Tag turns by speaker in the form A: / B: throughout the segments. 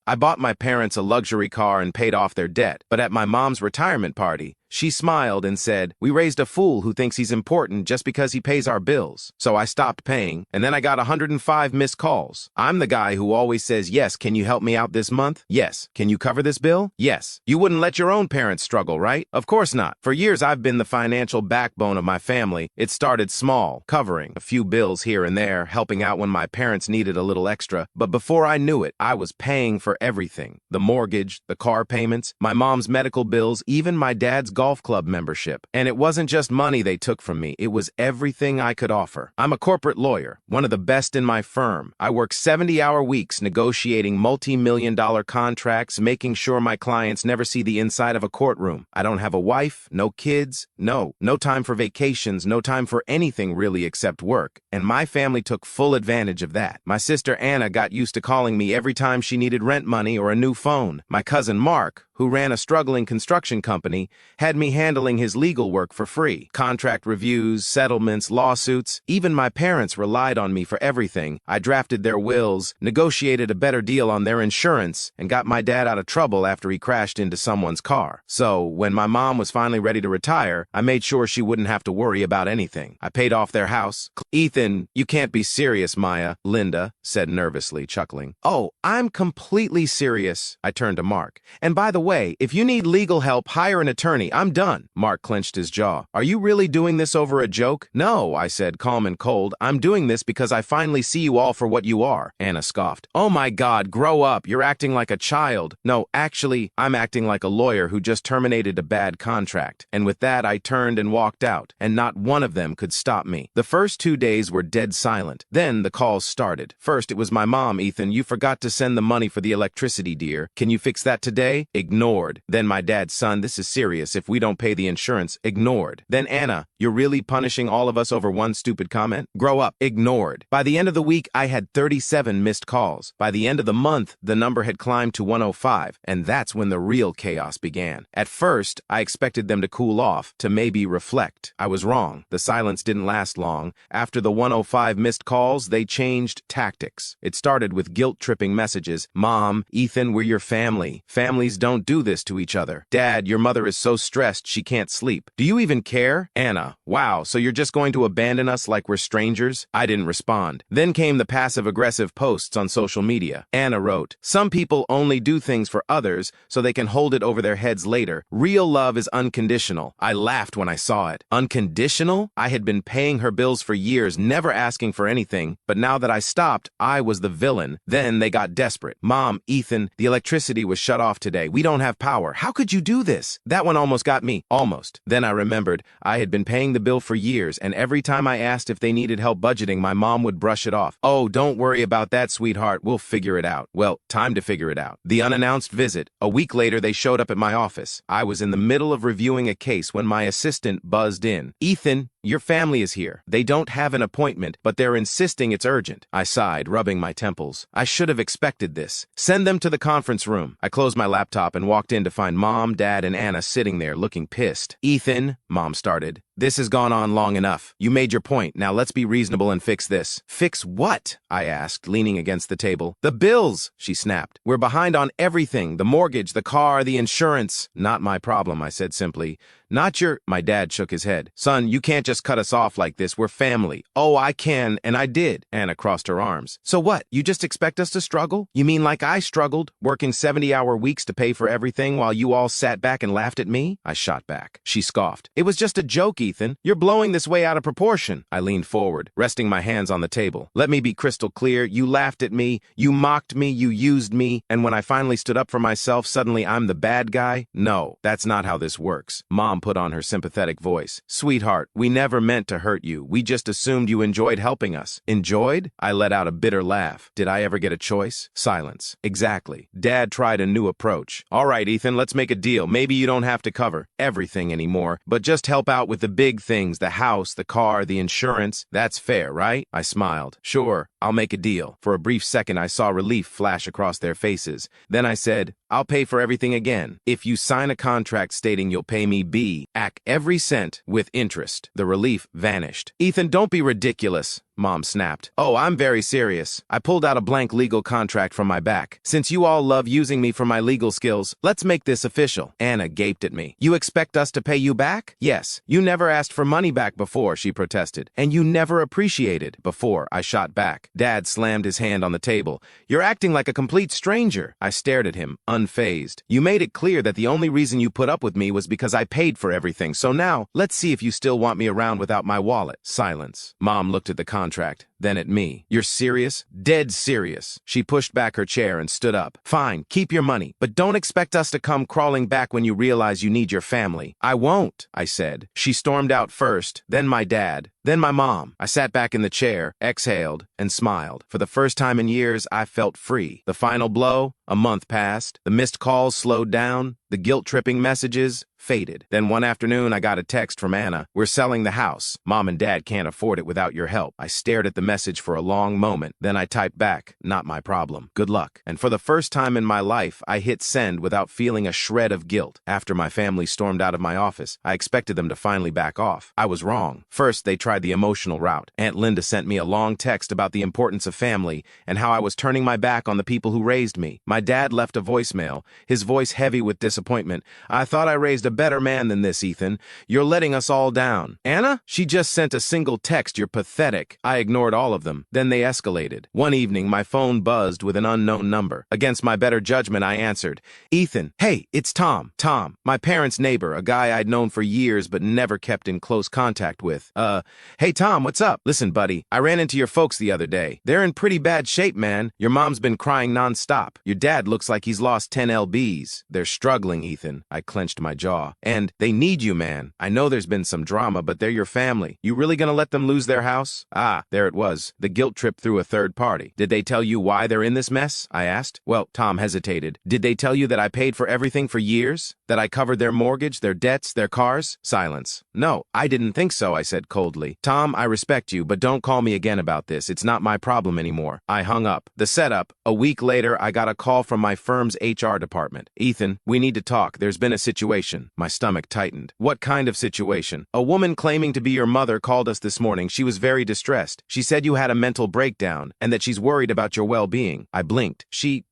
A: I bought my parents a luxury car and paid off their debt, but at my mom's retirement party, she smiled and said, "We raised a fool who thinks he's important just because he pays our bills." So I stopped paying, and then I got 105 missed calls. I'm the guy who always says, "Yes, can you help me out this month? Yes. Can you cover this bill? Yes." You wouldn't let your own parents struggle, right? Of course not. For years, I've been the financial backbone of my family. It started small, covering a few bills here and there, helping out when my parents needed a little extra. But before I knew it, I was paying for everything. The mortgage, the car payments, my mom's medical bills, even my dad's golf club membership. And it wasn't just money they took from me, it was everything I could offer. I'm a corporate lawyer, one of the best in my firm. I work 70-hour weeks negotiating multi-million-dollar contracts, making sure my clients never see the inside of a courtroom. I don't have a wife, no kids, no time for vacations, no time for anything really except work. And my family took full advantage of that. My sister Anna got used to calling me every time she needed rent money or a new phone. My cousin Mark, who ran a struggling construction company, had me handling his legal work for free. Contract reviews, settlements, lawsuits. Even my parents relied on me for everything. I drafted their wills, negotiated a better deal on their insurance, and got my dad out of trouble after he crashed into someone's car. So, when my mom was finally ready to retire, I made sure she wouldn't have to worry about anything. I paid off their house. "Ethan, you can't be serious, Maya," Linda said nervously, chuckling. "Oh, I'm completely serious," I turned to Mark. "And by the way, if you need legal help, hire an attorney. I'm done." Mark clenched his jaw. "Are you really doing this over a joke?" "No," I said, calm and cold. "I'm doing this because I finally see you all for what you are." Anna scoffed. "Oh my God, grow up. You're acting like a child." "No, actually, I'm acting like a lawyer who just terminated a bad contract." And with that, I turned and walked out, and not one of them could stop me. The first 2 days were dead silent. Then the calls started. First, it was my mom. "Ethan, you forgot to send the money for the electricity, dear. Can you fix that today?" Ignored. Then my dad, "Son, this is serious. If we don't pay the insurance," ignored. Then Anna, "You're really punishing all of us over one stupid comment? Grow up." Ignored. By the end of the week, I had 37 missed calls. By the end of the month, the number had climbed to 105, and that's when the real chaos began. At first, I expected them to cool off, to maybe reflect. I was wrong. The silence didn't last long. After the 105 missed calls, they changed tactics. It started with guilt-tripping messages. "Mom, Ethan, we're your family. Families don't do this to each other." "Dad, your mother is so stressed she can't sleep. Do you even care?" Anna, "Wow, so you're just going to abandon us like we're strangers?" I didn't respond. Then came the passive-aggressive posts on social media. Anna wrote, "Some people only do things for others so they can hold it over their heads later. Real love is unconditional." I laughed when I saw it. Unconditional? I had been paying her bills for years, never asking for anything, but now that I stopped, I was the villain. Then they got desperate. "Mom, Ethan, the electricity was shut off today. We don't have power. How could you do this?" That one almost got me. Almost. Then I remembered I had been paying the bill for years, and every time I asked if they needed help budgeting, my mom would brush it off. "Oh, don't worry about that, sweetheart. We'll figure it out." Well, time to figure it out. The unannounced visit. A week later, they showed up at my office. I was in the middle of reviewing a case when my assistant buzzed in. "Ethan, your family is here. They don't have an appointment, but they're insisting it's urgent." I sighed, rubbing my temples. I should have expected this. "Send them to the conference room." I closed my laptop and walked in to find Mom, Dad, and Anna sitting there looking pissed. "Ethan," Mom started, "this has gone on long enough. You made your point. Now let's be reasonable and fix this." "Fix what?" I asked, leaning against the table. "The bills," she snapped. "We're behind on everything. The mortgage, the car, the insurance." "Not my problem," I said simply. "Not your—" My dad shook his head. "Son, you can't just cut us off like this. We're family." "Oh, I can, and I did." Anna crossed her arms. "So what? You just expect us to struggle? You mean like I struggled, working 70-hour weeks to pay for everything while you all sat back and laughed at me?" I shot back. She scoffed. "It was just a joke, Ethan. You're blowing this way out of proportion." I leaned forward, resting my hands on the table. "Let me be crystal clear. You laughed at me, you mocked me, you used me, and when I finally stood up for myself, suddenly I'm the bad guy? No, that's not how this works." Mom put on her sympathetic voice. "Sweetheart, we never meant to hurt you. We just assumed you enjoyed helping us." "Enjoyed?" I let out a bitter laugh. Did I ever get a choice? Silence. "Exactly. Dad tried a new approach." "All right, Ethan, let's make a deal. Maybe you don't have to cover everything anymore, but just help out with the big things, the house, the car, the insurance. That's fair, right?" I smiled. "Sure, I'll make a deal." For a brief second, I saw relief flash across their faces. Then I said, "I'll pay for everything again. If you sign a contract stating you'll pay me every cent with interest." The relief vanished. "Ethan, don't be ridiculous." Mom snapped. Oh, I'm very serious. I pulled out a blank legal contract from my back. Since you all love using me for my legal skills, let's make this official. Anna gaped at me. You expect us to pay you back? Yes. You never asked for money back before, she protested. And you never appreciated before, I shot back. Dad slammed his hand on the table. You're acting like a complete stranger. I stared at him, unfazed. You made it clear that the only reason you put up with me was because I paid for everything. So now, let's see if you still want me around without my wallet. Silence. Mom looked at the contract, then at me. You're serious? Dead serious. She pushed back her chair and stood up. Fine, keep your money, but don't expect us to come crawling back when you realize you need your family. I won't, I said. She stormed out first, then my dad, then my mom. I sat back in the chair, exhaled, and smiled. For the first time in years, I felt free. The final blow, a month passed. The missed calls slowed down. The guilt-tripping messages faded. Then one afternoon, I got a text from Anna. We're selling the house. Mom and Dad can't afford it without your help. I stared at the message for a long moment. Then I typed back, not my problem. Good luck. And for the first time in my life, I hit send without feeling a shred of guilt. After my family stormed out of my office, I expected them to finally back off. I was wrong. First, they tried the emotional route. Aunt Linda sent me a long text about the importance of family and how I was turning my back on the people who raised me. My dad left a voicemail, his voice heavy with disappointment. I thought I raised a better man than this, Ethan. You're letting us all down. Anna? She just sent a single text. You're pathetic. I ignored all of them. Then they escalated. One evening, my phone buzzed with an unknown number. Against my better judgment, I answered. Ethan, hey, it's Tom. Tom, my parents' neighbor, a guy I'd known for years but never kept in close contact with. Hey, Tom, what's up? Listen, buddy, I ran into your folks the other day. They're in pretty bad shape, man. Your mom's been crying nonstop. Your dad looks like he's lost 10 lbs. They're struggling, Ethan. I clenched my jaw. And they need you, man. I know there's been some drama, but they're your family. You really gonna let them lose their house? Ah, there it was. The guilt trip through a third party. Did they tell you why they're in this mess? I asked. Well, Tom hesitated. Did they tell you that I paid for everything for years? That I covered their mortgage, their debts, their cars? Silence. No, I didn't think so, I said coldly. Tom, I respect you, but don't call me again about this. It's not my problem anymore. I hung up. The setup. A week later, I got a call from my firm's HR department. Ethan, we need to talk. There's been a situation. My stomach tightened. What kind of situation? A woman claiming to be your mother called us this morning. She was very distressed. She said you had a mental breakdown and that she's worried about your well-being. I blinked.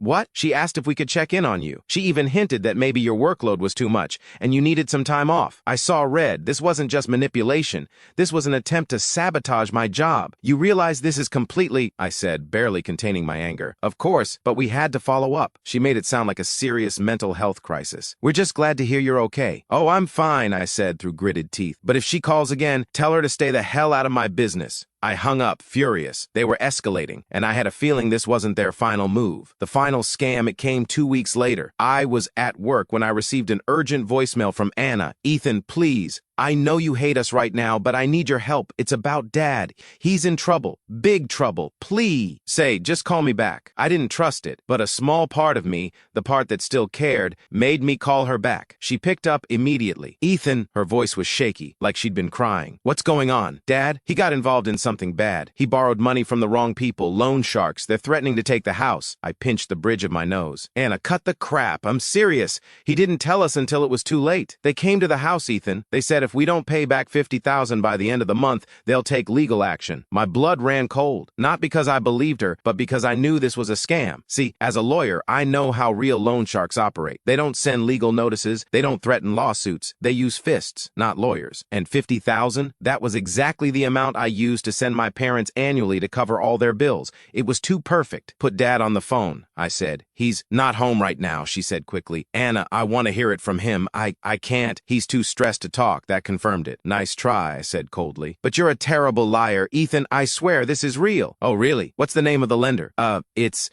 A: What? She asked if we could check in on you. She even hinted that maybe your workload was too much and you needed some time off. I saw red. This wasn't just manipulation. This was an attempt to sabotage my job. You realize this is completely, I said, barely containing my anger. Of course, but we had to follow up. She made it sound like a serious mental health crisis. We're just glad to hear you're okay. Oh, I'm fine, I said through gritted teeth. But if she calls again, tell her to stay the hell out of my business. I hung up, furious. They were escalating, and I had a feeling this wasn't their final move. The final scam, it came 2 weeks later. I was at work when I received an urgent voicemail from Anna. Ethan, please. I know you hate us right now, but I need your help. It's about Dad. He's in trouble. Big trouble. Please. Say, just call me back. I didn't trust it, but a small part of me, the part that still cared, made me call her back. She picked up immediately. Ethan, her voice was shaky, like she'd been crying. What's going on? Dad, he got involved in something bad. He borrowed money from the wrong people, loan sharks. They're threatening to take the house. I pinched the bridge of my nose. Anna, cut the crap. I'm serious. He didn't tell us until it was too late. They came to the house, Ethan. They said if we don't pay back $50,000 by the end of the month, they'll take legal action. My blood ran cold, not because I believed her, but because I knew this was a scam. See, as a lawyer, I know how real loan sharks operate. They don't send legal notices. They don't threaten lawsuits. They use fists, not lawyers. And $50,000? That was exactly the amount I used to send my parents annually to cover all their bills. It was too perfect. Put Dad on the phone, I said. He's not home right now, she said quickly. Anna, I want to hear it from him. I can't. He's too stressed to talk. That confirmed it. Nice try, I said coldly. But you're a terrible liar. Ethan, I swear this is real. Oh, really? What's the name of the lender? It's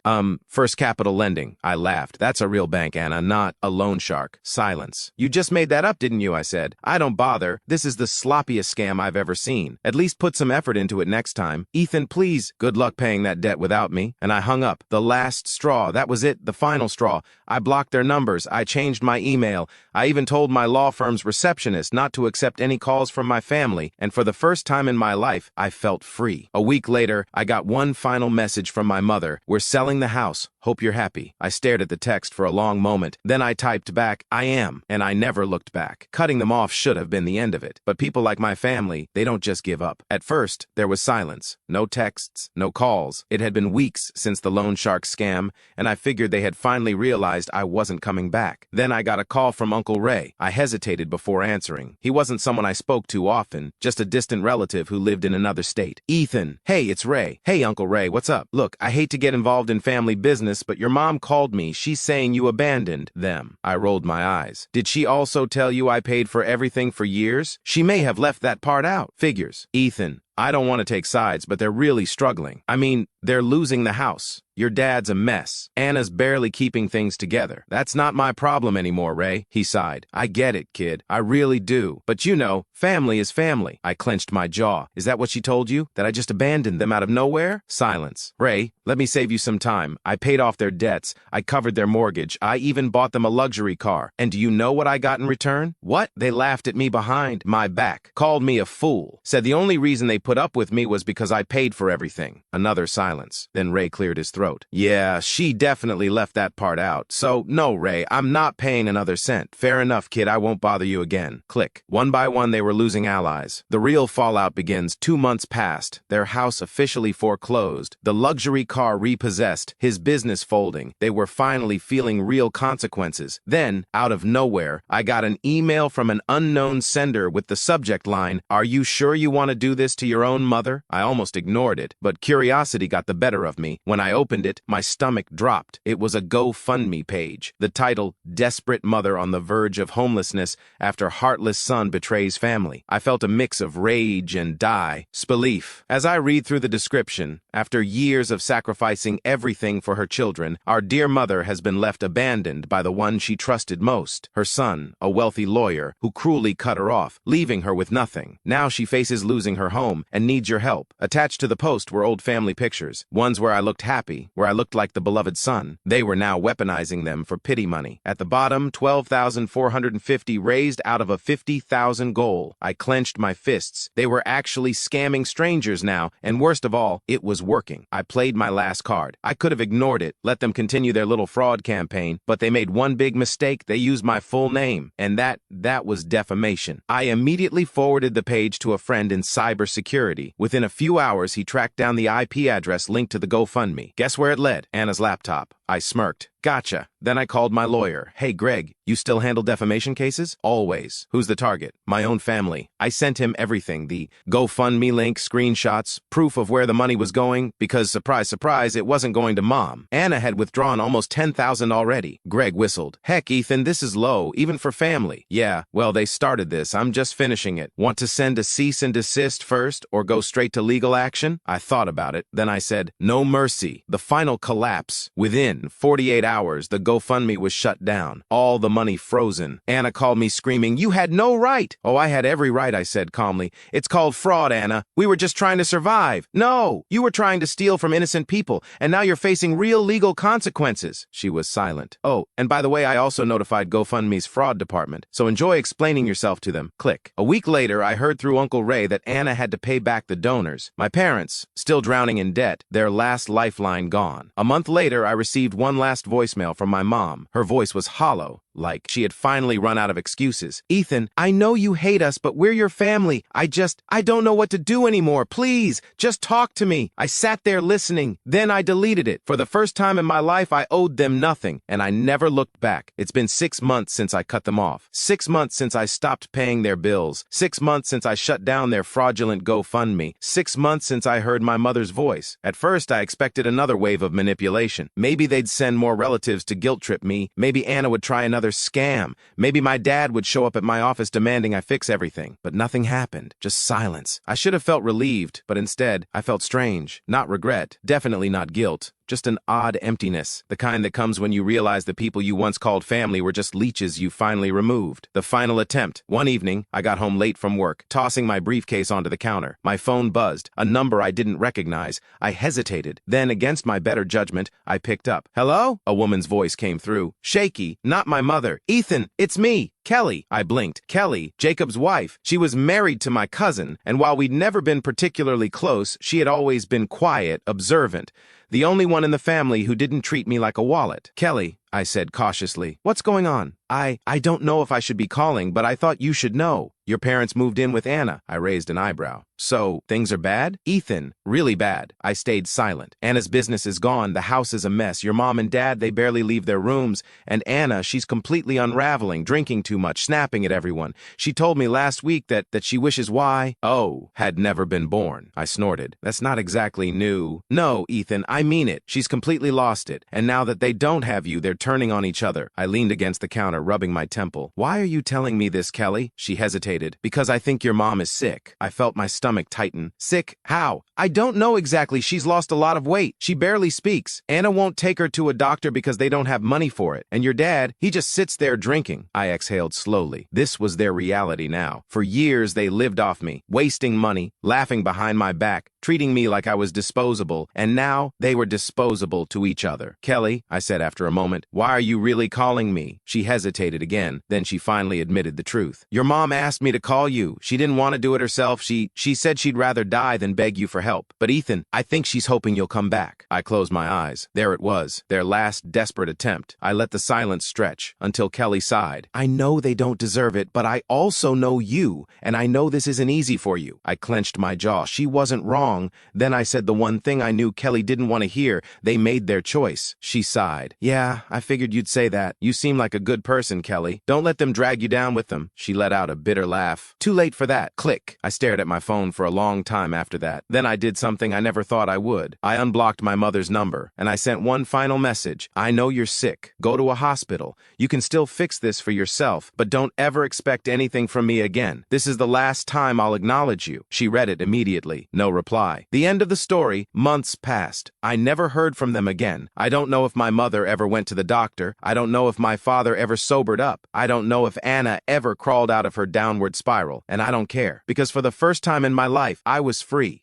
A: First Capital Lending. I laughed. That's a real bank, Anna, not a loan shark. Silence. You just made that up, didn't you? I said. I don't bother. This is the sloppiest scam I've ever seen. At least put some effort into it next time. Ethan, please. Good luck paying that debt without me. And I hung up. The last straw. That was it. The final straw. I blocked their numbers. I changed my email. I even told my law firm's receptionist not to accept any calls from my family, and for the first time in my life, I felt free. A week later, I got one final message from my mother. We're selling the house. Hope you're happy. I stared at the text for a long moment. Then I typed back, I am, and I never looked back. Cutting them off should have been the end of it. But people like my family, they don't just give up. At first, there was silence. No texts, no calls. It had been weeks since the loan shark scam, and I figured they had finally realized I wasn't coming back. Then I got a call from Uncle Ray. I hesitated before answering. He wasn't someone I spoke to often, just a distant relative who lived in another state. Ethan, hey, it's Ray. Hey, Uncle Ray, what's up? Look, I hate to get involved in family business, but your mom called me. She's saying you abandoned them. I rolled my eyes. Did she also tell you I paid for everything for years? She may have left that part out. Figures. Ethan, I don't want to take sides, but they're really struggling. I mean, they're losing the house. Your dad's a mess. Anna's barely keeping things together. That's not my problem anymore, Ray, he sighed. I get it, kid. I really do. But you know, family is family. I clenched my jaw. Is that what she told you? That I just abandoned them out of nowhere? Silence. Ray, let me save you some time. I paid off their debts. I covered their mortgage. I even bought them a luxury car. And do you know what I got in return? What? They laughed at me behind my back, called me a fool, said the only reason they put up with me was because I paid for everything. Another silence. Then Ray cleared his throat. Yeah, she definitely left that part out. So, no, Ray, I'm not paying another cent. Fair enough, kid, I won't bother you again. Click. One by one, they were losing allies. The real fallout begins. 2 months passed. Their house officially foreclosed. The luxury car repossessed. His business folding. They were finally feeling real consequences. Then, out of nowhere, I got an email from an unknown sender with the subject line, "Are you sure you want to do this to your own mother?" I almost ignored it, but curiosity got the better of me. When I opened it, my stomach dropped. It was a GoFundMe page. The title, Desperate Mother on the Verge of Homelessness After Heartless Son Betrays Family. I felt a mix of rage and disbelief. As I read through the description, after years of sacrificing everything for her children, our dear mother has been left abandoned by the one she trusted most, her son, a wealthy lawyer, who cruelly cut her off, leaving her with nothing. Now she faces losing her home and needs your help. Attached to the post were old family pictures, ones where I looked happy, where I looked like the beloved son. They were now weaponizing them for pity money. At the bottom, 12,450 raised out of a 50,000 goal. I clenched my fists. They were actually scamming strangers now, and worst of all, it was working. I played my last card. I could have ignored it, let them continue their little fraud campaign, but they made one big mistake. They used my full name, and that was defamation. I immediately forwarded the page to a friend in cybersecurity. Within a few hours, he tracked down the IP address linked to the GoFundMe. Guess where it led? Anna's laptop. I smirked. Gotcha. Then I called my lawyer. Hey, Greg, you still handle defamation cases? Always. Who's the target? My own family. I sent him everything, the GoFundMe link, screenshots, proof of where the money was going, because surprise, surprise, it wasn't going to Mom. Anna had withdrawn almost $10,000 already. Greg whistled. Heck, Ethan, this is low, even for family. Yeah, well, they started this. I'm just finishing it. Want to send a cease and desist first, or go straight to legal action? I thought about it. Then I said, no mercy. The final collapse. Within 48 hours, the GoFundMe was shut down. All the money frozen. Anna called me screaming, "You had no right!" "Oh, I had every right," I said calmly. "It's called fraud, Anna. We were just trying to survive." "No, you were trying to steal from innocent people, and now you're facing real legal consequences." She was silent. "Oh, and by the way, I also notified GoFundMe's fraud department, so enjoy explaining yourself to them." Click. A week later, I heard through Uncle Ray that Anna had to pay back the donors. My parents, still drowning in debt, their last lifeline gone. A month later, I received one last voicemail from my mom. Her voice was hollow, like she had finally run out of excuses. "Ethan, I know you hate us, but we're your family. I don't know what to do anymore. Please, just talk to me." I sat there listening. Then I deleted it. For the first time in my life, I owed them nothing, and I never looked back. It's been 6 months since I cut them off. 6 months since I stopped paying their bills. 6 months since I shut down their fraudulent GoFundMe. 6 months since I heard my mother's voice. At first, I expected another wave of manipulation. Maybe they'd send more relatives to guilt-trip me. Maybe Anna would try another scam. Maybe my dad would show up at my office demanding I fix everything. But nothing happened. Just silence. I should have felt relieved, but instead, I felt strange. Not regret. Definitely not guilt. just an odd emptiness, the kind that comes when you realize the people you once called family were just leeches you finally removed. The final attempt. One evening, I got home late from work, tossing my briefcase onto the counter. My phone buzzed, a number I didn't recognize. I hesitated. Then, against my better judgment, I picked up. "Hello?" A woman's voice came through. Shaky. "Not my mother. Ethan, it's me. Kelly." I blinked. Kelly, Jacob's wife. She was married to my cousin, and while we'd never been particularly close, she had always been quiet, observant. The only one in the family who didn't treat me like a wallet. "Kelly," I said cautiously, "what's going on?" I don't know if I should be calling, but I thought you should know. Your parents moved in with Anna." I raised an eyebrow. "So, things are bad?" "Ethan, really bad." I stayed silent. "Anna's business is gone. The house is a mess. Your mom and dad, they barely leave their rooms. And Anna, she's completely unraveling, drinking too much, snapping at everyone. She told me last week that she wishes had never been born." I snorted. "That's not exactly new." "No, Ethan, I mean it. She's completely lost it. And now that they don't have you, they're turning on each other." I leaned against the counter, rubbing my temple. "Why are you telling me this, Kelly?" She hesitated. "Because I think your mom is sick." I felt my stomach tighten. "Sick? How?" "I don't know exactly. She's lost a lot of weight. She barely speaks. Anna won't take her to a doctor because they don't have money for it. And your dad, he just sits there drinking." I exhaled slowly. This was their reality now. For years, they lived off me, wasting money, laughing behind my back, treating me like I was disposable, and now they were disposable to each other. "Kelly," I said after a moment, "why are you really calling me?" She hesitated again. Then she finally admitted the truth. "Your mom asked me to call you. She didn't want to do it herself. She said she'd rather die than beg you for help. But Ethan, I think she's hoping you'll come back." I closed my eyes. There it was, their last desperate attempt. I let the silence stretch until Kelly sighed. "I know they don't deserve it, but I also know you, and I know this isn't easy for you." I clenched my jaw. She wasn't wrong. Then I said the one thing I knew Kelly didn't want to hear. They made their choice. She sighed. "Yeah, I figured you'd say that. You seem like a good person, Kelly. Don't let them drag you down with them." She let out a bitter laugh. "Too late for that." Click. I stared at my phone for a long time after that. Then I did something I never thought I would. I unblocked my mother's number, and I sent one final message. "I know you're sick. Go to a hospital. You can still fix this for yourself, but don't ever expect anything from me again. This is the last time I'll acknowledge you." She read it immediately. No reply. The end of the story. Months passed. I never heard from them again. I don't know if my mother ever went to the doctor. I don't know if my father ever sobered up. I don't know if Anna ever crawled out of her downward spiral. And I don't care, because for the first time in my life, I was free.